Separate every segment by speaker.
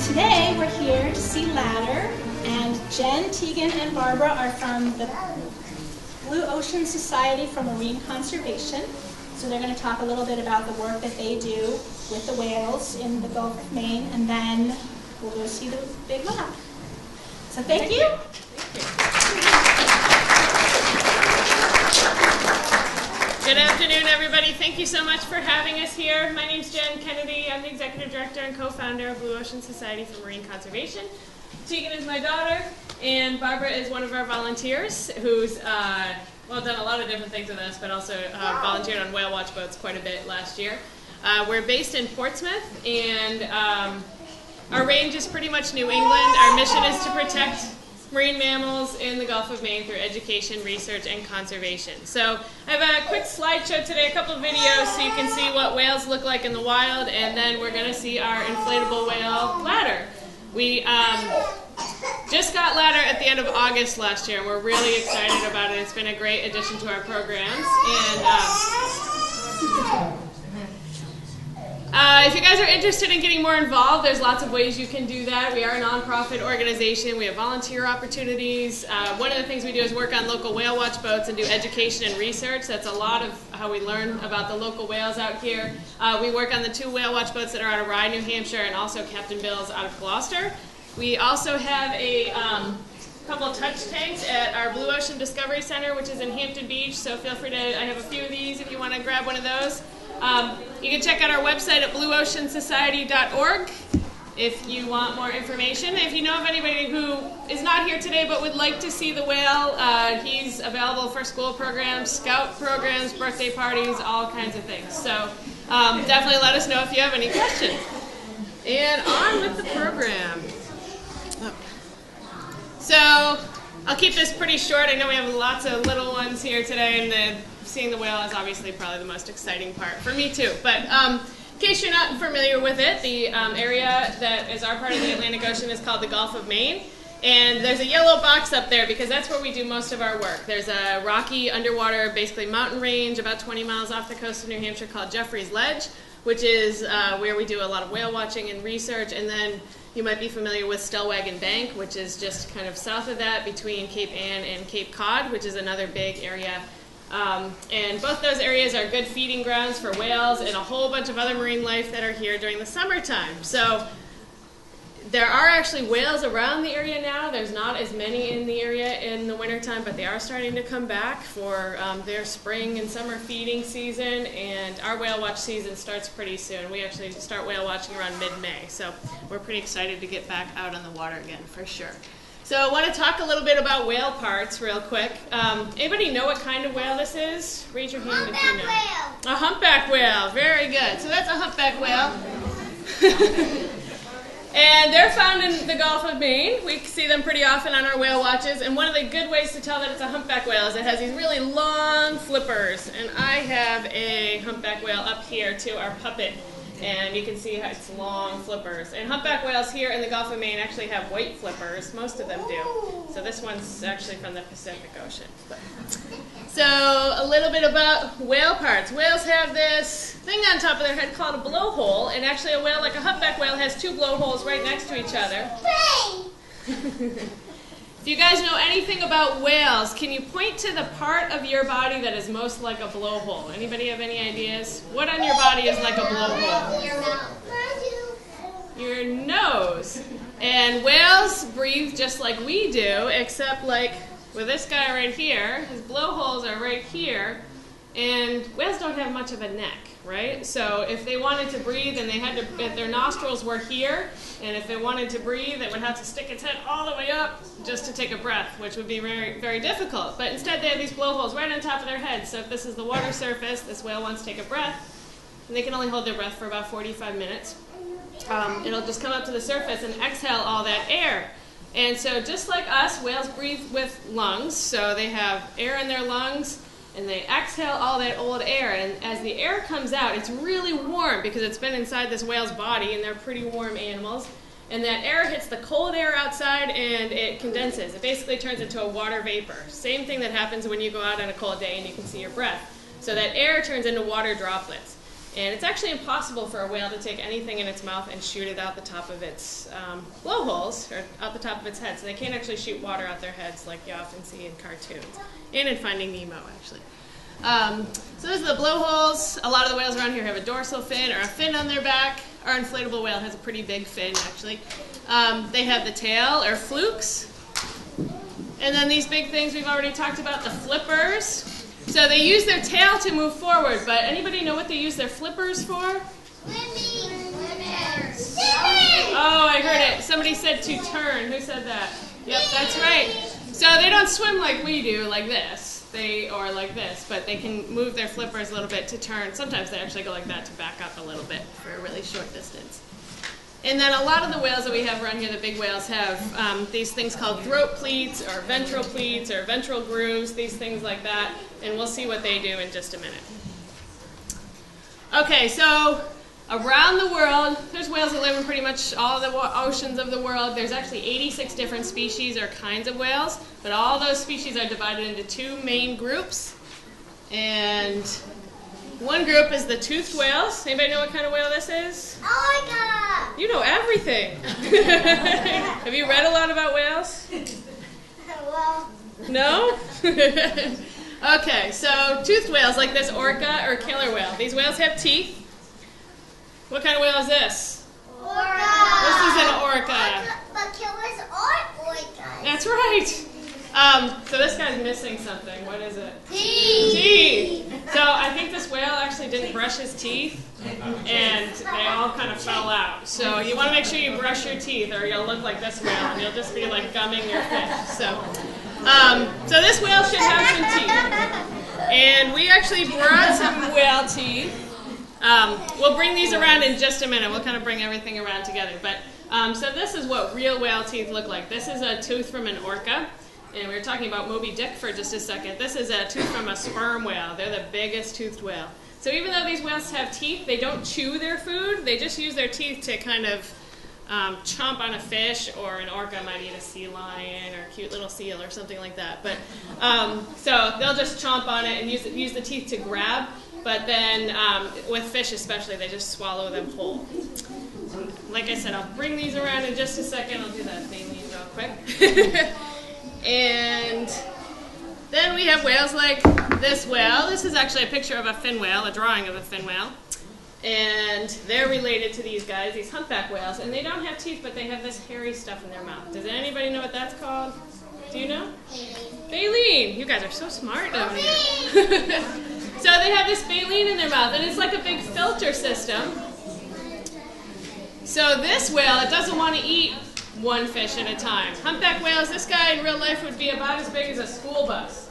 Speaker 1: Today we're here to see ladder, and Jen, Tegan, and Barbara are from the Blue Ocean Society for Marine Conservation. So they're going to talk a little bit about the work that they do with the whales in the Gulf of Maine, and then we'll go see the big lab. So thank you.
Speaker 2: Good afternoon, everybody. Thank you so much for having us here. My name's Jen Kennedy. I'm the Executive Director and Co-Founder of Blue Ocean Society for Marine Conservation. Tegan is my daughter, and Barbara is one of our volunteers who's done a lot of different things with us, but also volunteered on whale watch boats quite a bit last year. We're based in Portsmouth, and our range is pretty much New England. Our mission is to protect marine mammals in the Gulf of Maine through education, research, and conservation. So I have a quick slideshow today, a couple of videos so you can see what whales look like in the wild, and then we're going to see our inflatable whale ladder. We just got ladder at the end of August last year, and we're really excited about it. It's been a great addition to our programs. And if you guys are interested in getting more involved, there's lots of ways you can do that. We are a nonprofit organization. We have volunteer opportunities. One of the things we do is work on local whale watch boats and do education and research. That's a lot of how we learn about the local whales out here. We work on the 2 whale watch boats that are out of Rye, New Hampshire, and also Captain Bill's out of Gloucester. We also have a couple of touch tanks at our Blue Ocean Discovery Center, which is in Hampton Beach, so feel free to, I have a few of these if you want to grab one of those. You can check out our website at blueoceansociety.org if you want more information. If you know of anybody who is not here today but would like to see the whale, he's available for school programs, scout programs, birthday parties, all kinds of things. So definitely let us know if you have any questions. And on with the program. So I'll keep this pretty short. I know we have lots of little ones here today, and seeing the whale is obviously probably the most exciting part for me too. But in case you're not familiar with it, the area that is our part of the Atlantic Ocean is called the Gulf of Maine. And there's a yellow box up there because that's where we do most of our work. There's a rocky underwater, basically mountain range about 20 miles off the coast of New Hampshire called Jeffrey's Ledge, which is where we do a lot of whale watching and research. And then you might be familiar with Stellwagen Bank, which is just kind of south of that between Cape Ann and Cape Cod, which is another big area. And both those areas are good feeding grounds for whales and a whole bunch of other marine life that are here during the summertime. So there are actually whales around the area now. There's not as many in the area in the wintertime, but they are starting to come back for their spring and summer feeding season, and our whale watch season starts pretty soon. We actually start whale watching around mid-May, so we're pretty excited to get back out on the water again for sure. So I want to talk a little bit about whale parts real quick. Anybody know what kind of whale this is? Raise your hand if you know. A humpback whale. Very good. So that's a humpback whale. And they're found in the Gulf of Maine. We see them pretty often on our whale watches. And one of the good ways to tell that it's a humpback whale is it has these really long flippers. And I have a humpback whale up here to our puppet. And you can see how it's long flippers. And humpback whales here in the Gulf of Maine actually have white flippers. Most of them do. So this one's actually from the Pacific Ocean. So a little bit about whale parts. Whales have this thing on top of their head called a blowhole. And actually a whale like a humpback whale has 2 blowholes right next to each other. If you guys know anything about whales, can you point to the part of your body that is most like a blowhole? Anybody have any ideas? What on your body is like a blowhole?
Speaker 3: Your mouth.
Speaker 2: Your nose. And whales breathe just like we do, except like with this guy right here, his blowholes are right here, and whales don't have much of a neck, right? So if they wanted to breathe and they had to, if their nostrils were here, and if it wanted to breathe, it would have to stick its head all the way up just to take a breath, which would be very, very difficult. But instead they have these blowholes right on top of their head. So if this is the water surface, this whale wants to take a breath, and they can only hold their breath for about 45 minutes. It'll just come up to the surface and exhale all that air. And so just like us, whales breathe with lungs. So they have air in their lungs, and they exhale all that old air. And as the air comes out, it's really warm because it's been inside this whale's body, and they're pretty warm animals. And that air hits the cold air outside, and it condenses. It basically turns into a water vapor. Same thing that happens when you go out on a cold day and you can see your breath. So that air turns into water droplets. And it's actually impossible for a whale to take anything in its mouth and shoot it out the top of its blowholes, or out the top of its head. So they can't actually shoot water out their heads like you often see in cartoons, and in Finding Nemo, actually. So those are the blowholes. A lot of the whales around here have a dorsal fin or a fin on their back. Our inflatable whale has a pretty big fin, actually. They have the tail, or flukes. And then these big things we've already talked about, the flippers. So they use their tail to move forward, but anybody know what they use their flippers for?
Speaker 3: Swimming.
Speaker 2: Oh, I heard it. Somebody said to turn. Who said that? Yep, that's right. So they don't swim like we do, like this. Or like this, but they can move their flippers a little bit to turn. Sometimes they actually go like that to back up a little bit for a really short distance. And then a lot of the whales that we have around here, the big whales, have these things called throat pleats or ventral grooves, these things like that. And we'll see what they do in just a minute. Okay, so around the world, there's whales that live in pretty much all the oceans of the world. There's actually 86 different species or kinds of whales, but all those species are divided into two main groups. And one group is the toothed whales. Anybody know what kind of whale this is?
Speaker 3: Orca.
Speaker 2: You know everything. Have you read a lot about whales?
Speaker 3: Well,
Speaker 2: No? Okay, so toothed whales like this orca or killer whale. These whales have teeth. What kind of whale is this?
Speaker 3: orca.
Speaker 2: This is an orca.
Speaker 3: But killers aren't orcas.
Speaker 2: That's right. So this guy's missing something. What is it?
Speaker 3: Teeth.
Speaker 2: Teeth. So I think this whale actually didn't brush his teeth, and they all kind of fell out. So you want to make sure you brush your teeth, or you'll look like this whale, and you'll just be like gumming your fish. So this whale should have some teeth. And we actually brought some whale teeth. We'll bring these around in just a minute. We'll kind of bring everything around together. But so this is what real whale teeth look like. This is a tooth from an orca. And we were talking about Moby Dick for just a second. This is a tooth from a sperm whale. They're the biggest toothed whale. So even though these whales have teeth, they don't chew their food. They just use their teeth to kind of chomp on a fish, or an orca might eat a sea lion or a cute little seal or something like that. But so they'll just chomp on it and use the teeth to grab. But then with fish especially, they just swallow them whole. Like I said, I'll bring these around in just a second. I'll do that thing real quick. And then we have whales like this whale. This is actually a picture of a fin whale, a drawing of a fin whale. And they're related to these guys, these humpback whales. And they don't have teeth, but they have this hairy stuff in their mouth. Does anybody know what that's called? Do you know? Baleen. You guys are so smart down here. So they have this baleen in their mouth, and it's like a big filter system. So this whale, it doesn't want to eat one fish at a time. Humpback whales, this guy in real life would be about as big as a school bus.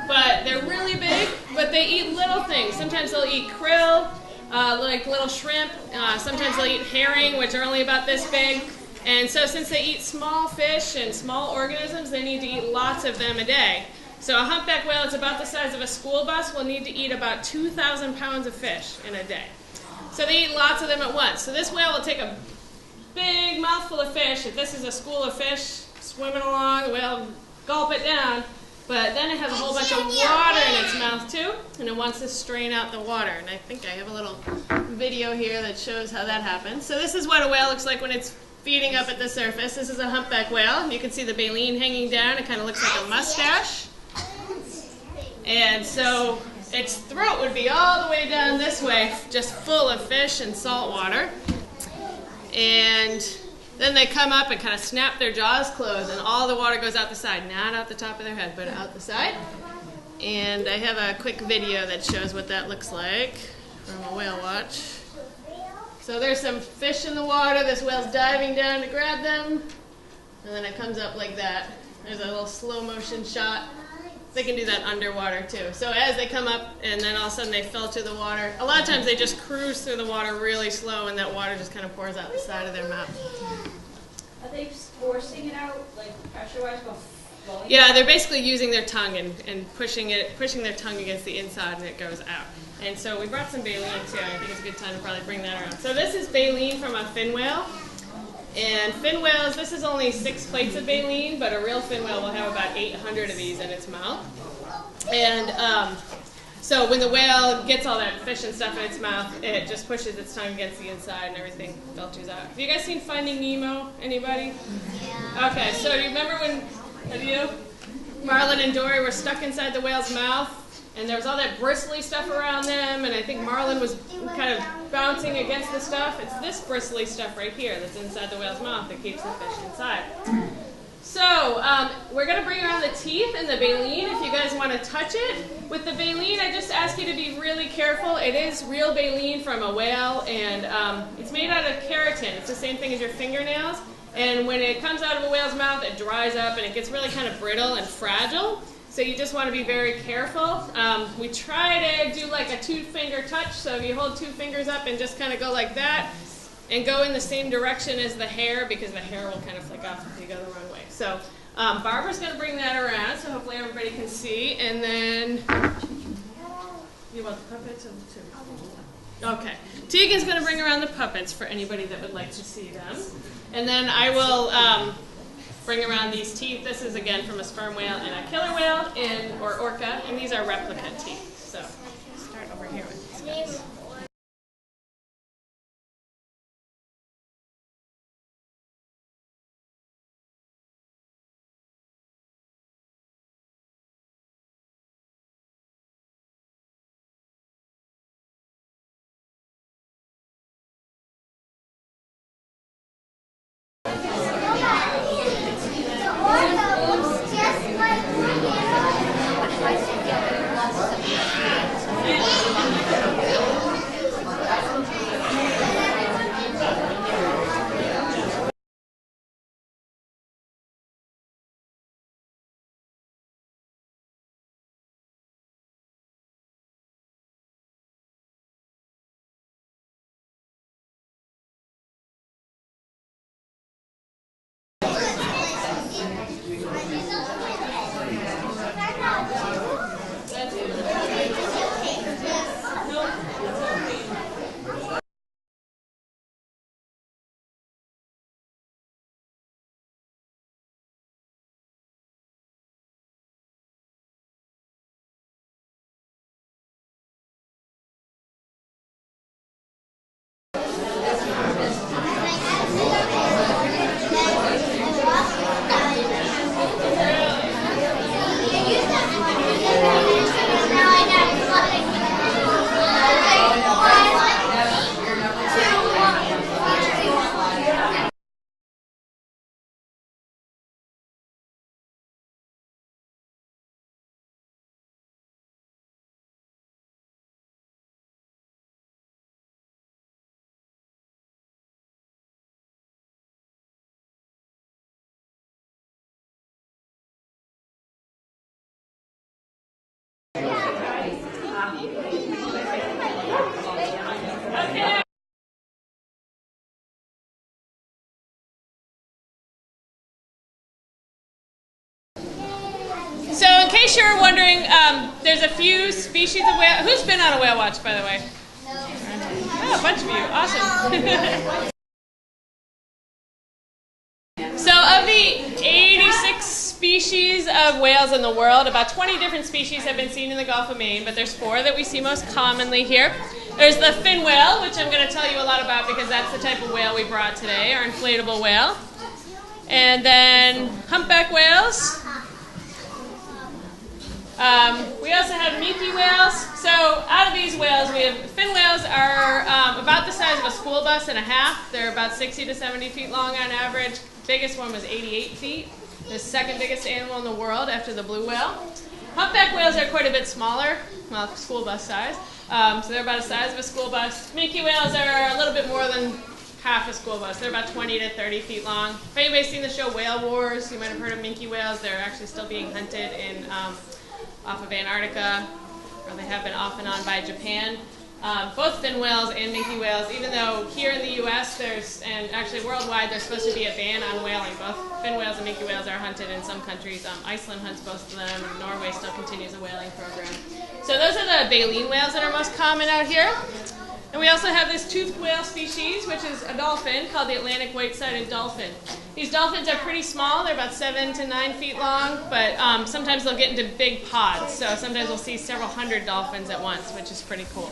Speaker 2: But they're really big, but they eat little things. Sometimes they'll eat krill, like little shrimp. Sometimes they'll eat herring, which are only about this big. And so since they eat small fish and small organisms, they need to eat lots of them a day. So a humpback whale, it's about the size of a school bus, will need to eat about 2,000 pounds of fish in a day. So they eat lots of them at once. So this whale will take a big mouthful of fish. If this is a school of fish swimming along, the whale will gulp it down. But then it has a whole bunch of water in its mouth too, and it wants to strain out the water. And I think I have a little video here that shows how that happens. So this is what a whale looks like when it's feeding up at the surface. This is a humpback whale. You can see the baleen hanging down. It kind of looks like a mustache. And so its throat would be all the way down this way, just full of fish and salt water. And then they come up and kind of snap their jaws closed, and all the water goes out the side, not out the top of their head, but out the side. And I have a quick video that shows what that looks like from a whale watch. So there's some fish in the water. This whale's diving down to grab them, and then it comes up like that. There's a little slow motion shot. They can do that underwater too. So as they come up and then all of a sudden they filter the water, a lot of times they just cruise through the water really slow, and that water just kind of pours out the side of their mouth.
Speaker 4: Are they forcing it out, like pressure-wise, while flowing?
Speaker 2: Yeah, they're basically using their tongue and pushing their tongue against the inside, and it goes out. And so we brought some baleen too. I think it's a good time to probably bring that around. So this is baleen from a fin whale. And fin whales, this is only 6 plates of baleen, but a real fin whale will have about 800 of these in its mouth. And So when the whale gets all that fish and stuff in its mouth, it just pushes its tongue against the inside and everything filters out. Have you guys seen Finding Nemo? Anybody?
Speaker 3: Yeah.
Speaker 2: Okay, so do you remember when, have you? Marlin and Dory were stuck inside the whale's mouth, and there was all that bristly stuff around them, and I think Marlin was kind of bouncing against the stuff. It's this bristly stuff right here that's inside the whale's mouth that keeps the fish inside. So we're going to bring around the teeth and the baleen if you guys want to touch it. With the baleen, I just ask you to be really careful. It is real baleen from a whale, and it's made out of keratin. It's the same thing as your fingernails. And when it comes out of a whale's mouth, it dries up and it gets really kind of brittle and fragile. So you just want to be very careful. We try to do like a 2-finger touch. So if you hold 2 fingers up and just kind of go like that, and go in the same direction as the hair, because the hair will kind of flick off if you go the wrong way. So Barbara's going to bring that around, so hopefully everybody can see. And then, you want the puppets too? Okay. Tegan's going to bring around the puppets for anybody that would like to see them. And then I will bring around these teeth. This is, again, from a sperm whale and a killer whale, or orca, and these are replica teeth. So start over here with these guys. So in case you're wondering, there's a few species of whale. Who's been on a whale watch, by the way? Oh, a bunch of you. Awesome. So of the 86 species of whales in the world, about 20 different species have been seen in the Gulf of Maine, but there's 4 that we see most commonly here. There's the fin whale, which I'm going to tell you a lot about because that's the type of whale we brought today, our inflatable whale. And then humpback whales. We also have minke whales. So out of these whales, we have fin whales are about the size of a school bus and a half. They're about 60 to 70 feet long on average. Biggest one was 88 feet. The second biggest animal in the world after the blue whale. Humpback whales are quite a bit smaller, well, school bus size. So they're about the size of a school bus. Minke whales are a little bit more than half a school bus. They're about 20 to 30 feet long. If anybody's seen the show Whale Wars, you might have heard of minke whales. They're actually still being hunted in off of Antarctica, or they have been off and on by Japan. Both fin whales and minke whales, even though here in the U.S. and actually worldwide, there's supposed to be a ban on whaling. Both fin whales and minke whales are hunted in some countries. Iceland hunts both of them, and Norway still continues a whaling program. So those are the baleen whales that are most common out here. And we also have this toothed whale species, which is a dolphin called the Atlantic white-sided dolphin. These dolphins are pretty small. They're about 7 to 9 feet long, but sometimes they'll get into big pods. So sometimes we'll see several hundred dolphins at once, which is pretty cool.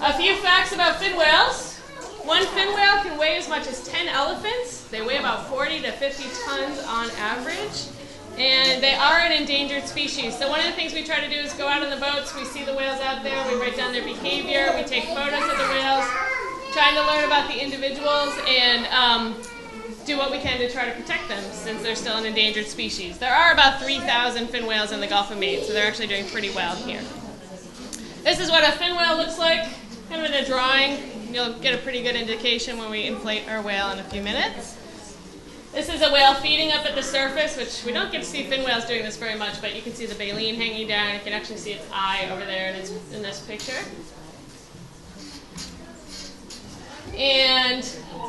Speaker 2: A few facts about fin whales. One fin whale can weigh as much as 10 elephants. They weigh about 40 to 50 tons on average. And they are an endangered species. So one of the things we try to do is go out on the boats, we see the whales out there, we write down their behavior, we take photos of the whales, trying to learn about the individuals and do what we can to try to protect them since they're still an endangered species. There are about 3,000 fin whales in the Gulf of Maine, so they're actually doing pretty well here. This is what a fin whale looks like, kind of in a drawing. You'll get a pretty good indication when we inflate our whale in a few minutes. This is a whale feeding up at the surface, which we don't get to see fin whales doing this very much, but you can see the baleen hanging down. You can actually see its eye over there in this picture. And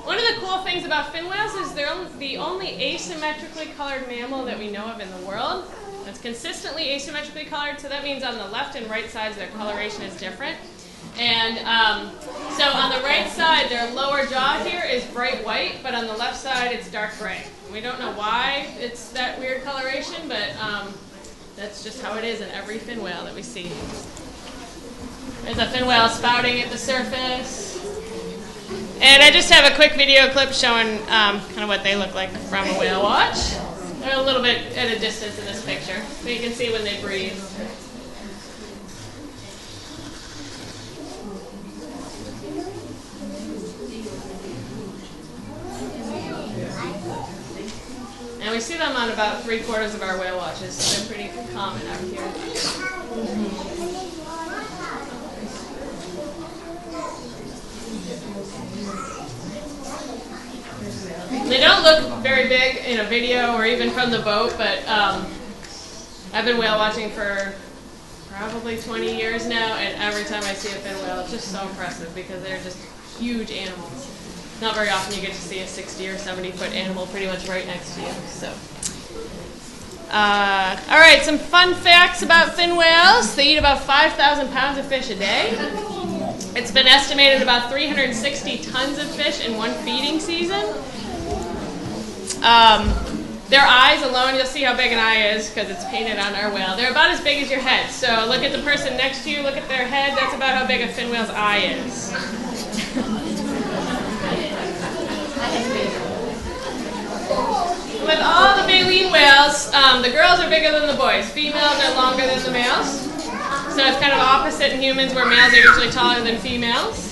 Speaker 2: one of the cool things about fin whales is they're the only asymmetrically colored mammal that we know of in the world. It's consistently asymmetrically colored, so that means on the left and right sides their coloration is different. And so on the right side, their lower jaw here is bright white, but on the left side, it's dark gray. We don't know why it's that weird coloration, but that's just how it is in every fin whale that we see. There's a fin whale spouting at the surface. And I just have a quick video clip showing kind of what they look like from a whale watch. They're a little bit at a distance in this picture, but you can see when they breathe. And we see them on about 3/4 of our whale watches, so they're pretty common out here. They don't look very big in a video or even from the boat, but I've been whale watching for probably 20 years now, and every time I see a fin whale, it's just so impressive because they're just huge animals. Not very often you get to see a 60 or 70 foot animal pretty much right next to you. So, all right, some fun facts about fin whales. They eat about 5,000 pounds of fish a day. It's been estimated about 360 tons of fish in one feeding season. Their eyes alone, you'll see how big an eye is because it's painted on our whale. They're about as big as your head. So look at the person next to you, look at their head. That's about how big a fin whale's eye is. With all the baleen whales, the girls are bigger than the boys. Females are longer than the males. So it's kind of opposite in humans where males are usually taller than females.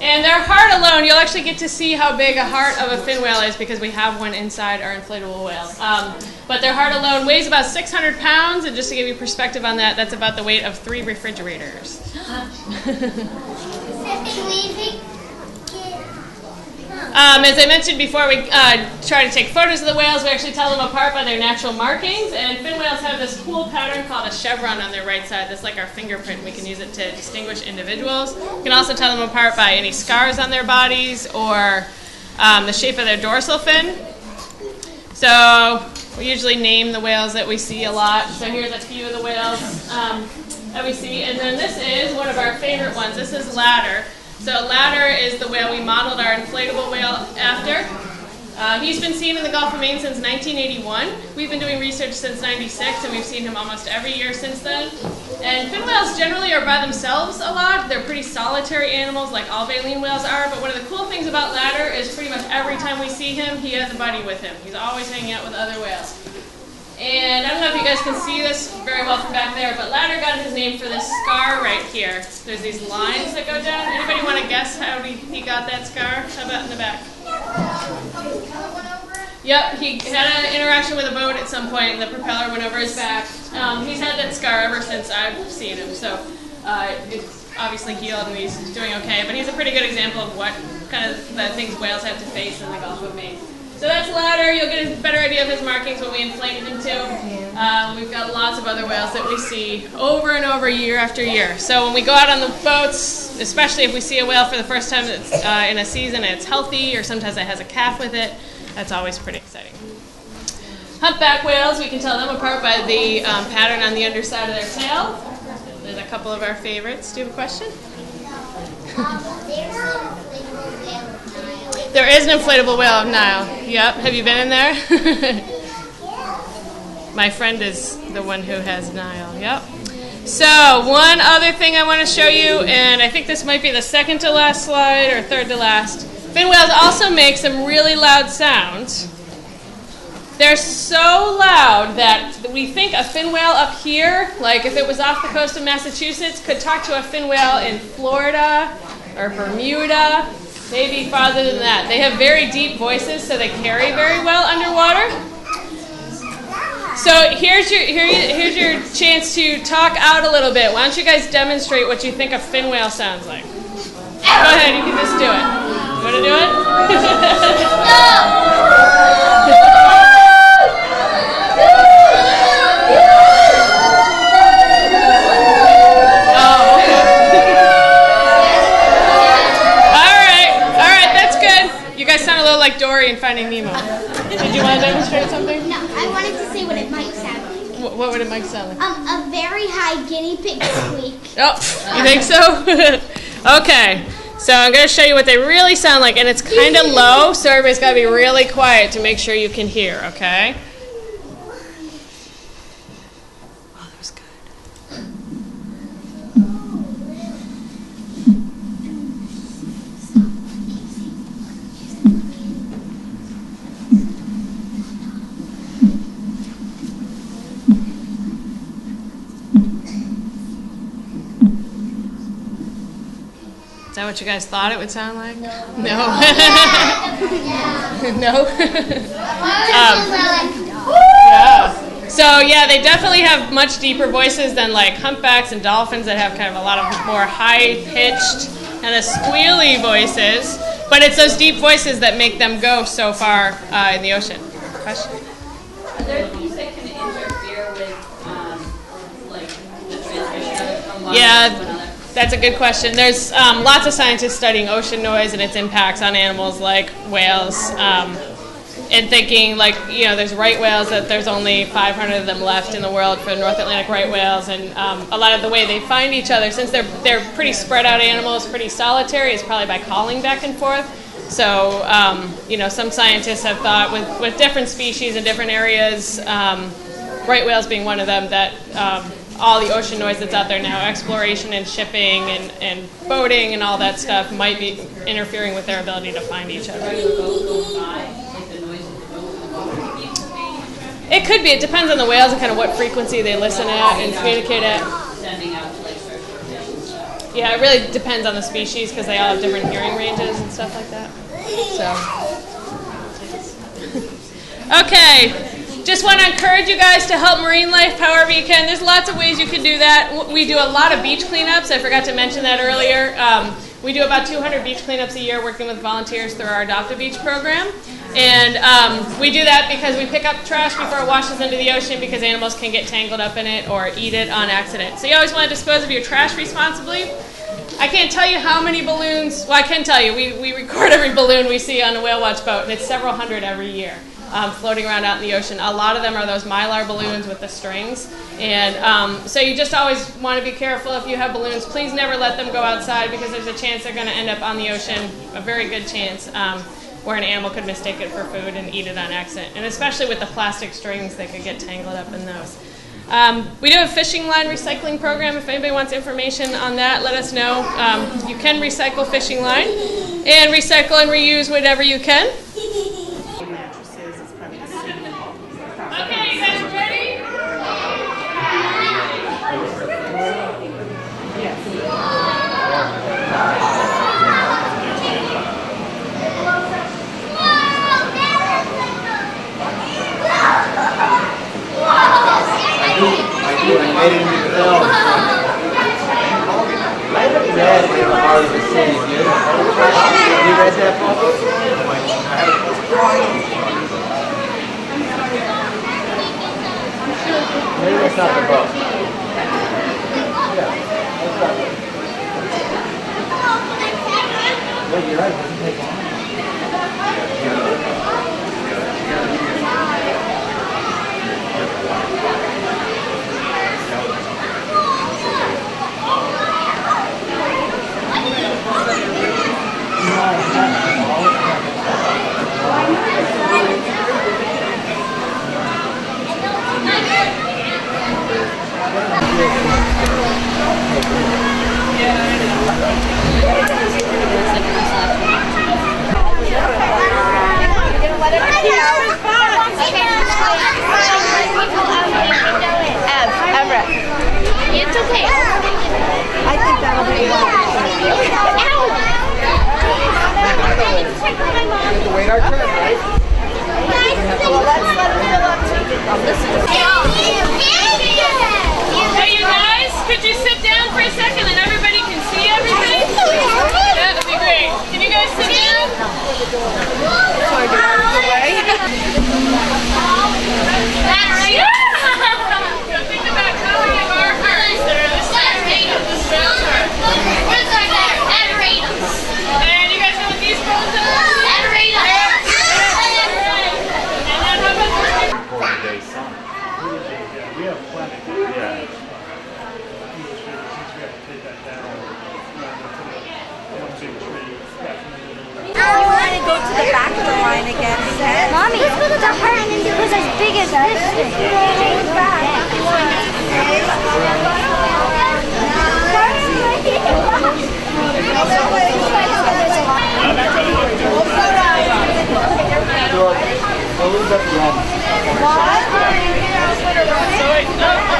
Speaker 2: And their heart alone, you'll actually get to see how big a heart of a fin whale is because we have one inside our inflatable whale. But their heart alone weighs about 600 pounds, and just to give you perspective on that, that's about the weight of 3 refrigerators. As I mentioned before, we try to take photos of the whales. We actually tell them apart by their natural markings. And fin whales have this cool pattern called a chevron on their right side. That's like our fingerprint. We can use it to distinguish individuals. We can also tell them apart by any scars on their bodies or the shape of their dorsal fin. So we usually name the whales that we see a lot. So here's a few of the whales that we see. And then this is one of our favorite ones. This is Ladder. So Ladder is the whale we modeled our inflatable whale after. He's been seen in the Gulf of Maine since 1981. We've been doing research since 96, and we've seen him almost every year since then. And fin whales generally are by themselves a lot. They're pretty solitary animals like all baleen whales are, but one of the cool things about Ladder is pretty much every time we see him, he has a buddy with him. He's always hanging out with other whales. And I don't know if you guys can see this very well from back there, but Ladder got his name for this scar right here. There's these lines that go down. Anybody want to guess how he got that scar? How about in the back? Yep, he had an interaction with a boat at some point and the propeller went over his back. He's had that scar ever since I've seen him, so it's obviously healed and he's doing okay, but he's a pretty good example of what kind of the things whales have to face in the Gulf of Maine. So that's Ladder. You'll get a better idea of his markings when we inflate him too. We've got lots of other whales that we see over and over year after year. So when we go out on the boats, especially if we see a whale for the first time that's, in a season and it's healthy, or sometimes it has a calf with it, that's always pretty exciting. Humpback whales, we can tell them apart by the pattern on the underside of their tail. There's a couple of our favorites. Do you have a question? There is an inflatable whale of Nile. Yep. Have you been in there? My friend is the one who has Nile. Yep. So one other thing I want to show you, and I think this might be the second to last slide or third to last. Fin whales also make some really loud sounds. They're so loud that we think a fin whale up here, like if it was off the coast of Massachusetts, could talk to a fin whale in Florida or Bermuda, maybe farther than that. They have very deep voices, so they carry very well underwater. So here's your chance to talk out a little bit. Why don't you guys demonstrate what you think a fin whale sounds like? Go ahead, you can just do it. You want to do it? All right, that's good. You guys sound a little like Dory in Finding Nemo. Did you want to demonstrate something?
Speaker 3: No, I wanted to say what it might sound like.
Speaker 2: What would it might sound like?
Speaker 3: A very high guinea pig squeak.
Speaker 2: Oh, you think so? Okay, so I'm going to show you what they really sound like, and it's kind of low, so everybody's got to be really quiet to make sure you can hear, okay? Oh, that was good. Is that what you guys thought it would sound like? No. No? Yeah. So yeah, they definitely have much deeper voices than like humpbacks and dolphins that have kind of a lot of more high-pitched and squealy voices. But it's those deep voices that make them go so far in the ocean. Question?
Speaker 4: Are there things that can interfere with like the transmission from one to another?
Speaker 2: That's a good question. There's lots of scientists studying ocean noise and its impacts on animals like whales, and thinking like, there's right whales that there's only 500 of them left in the world for North Atlantic right whales, and a lot of the way they find each other, since they're pretty spread out animals, pretty solitary, is probably by calling back and forth. So, some scientists have thought with different species in different areas, right whales being one of them, that all the ocean noise that's out there now, exploration and shipping and boating and all that stuff, might be interfering with their ability to find each other. It could be. It depends on the whales and kind of what frequency they listen at and communicate at. Yeah, it really depends on the species because they all have different hearing ranges and stuff like that. So, okay. Just want to encourage you guys to help marine life however you can. There's lots of ways you can do that. We do a lot of beach cleanups. I forgot to mention that earlier. We do about 200 beach cleanups a year working with volunteers through our Adopt a Beach program. And we do that because we pick up trash before it washes into the ocean because animals can get tangled up in it or eat it on accident. So you always want to dispose of your trash responsibly. I can't tell you how many balloons, well I can tell you, we record every balloon we see on a whale watch boat, and it's several hundred every year. Floating around out in the ocean. A lot of them are those mylar balloons with the strings. And so you just always want to be careful if you have balloons. Please never let them go outside because there's a chance they're going to end up on the ocean, a very good chance, where an animal could mistake it for food and eat it on accident. And especially with the plastic strings, they could get tangled up in those. We do a fishing line recycling program. If anybody wants information on that, let us know. You can recycle fishing line and recycle and reuse whatever you can. Okay, you guys ready? Yes.
Speaker 5: I made it into the film. I haven't read The Heart of the City. Have you read that book? Maybe that's not the book. Yeah, that's not it. Well, you're right. It doesn't take long.
Speaker 3: It's okay.
Speaker 6: I think that'll be
Speaker 5: To wait our turn, right?
Speaker 6: well, let's let him fill up too. Listen to
Speaker 2: Hey, you guys, could you sit down for a second and everybody can see everything? That would be great. Can you guys sit down?
Speaker 6: Sorry to move away.
Speaker 2: Think about how many of our hearts that are the same of this round heart. And you guys know what these bones are? And then how about this?
Speaker 7: Day sun. We have plenty. Yeah. Since we have to take that down, one big tree.
Speaker 6: You want to go to the back of the line again, Sam?
Speaker 3: Mommy, let's go to the heart and it was as big as this thing.
Speaker 5: We'll lose at the end.
Speaker 2: So wait, no,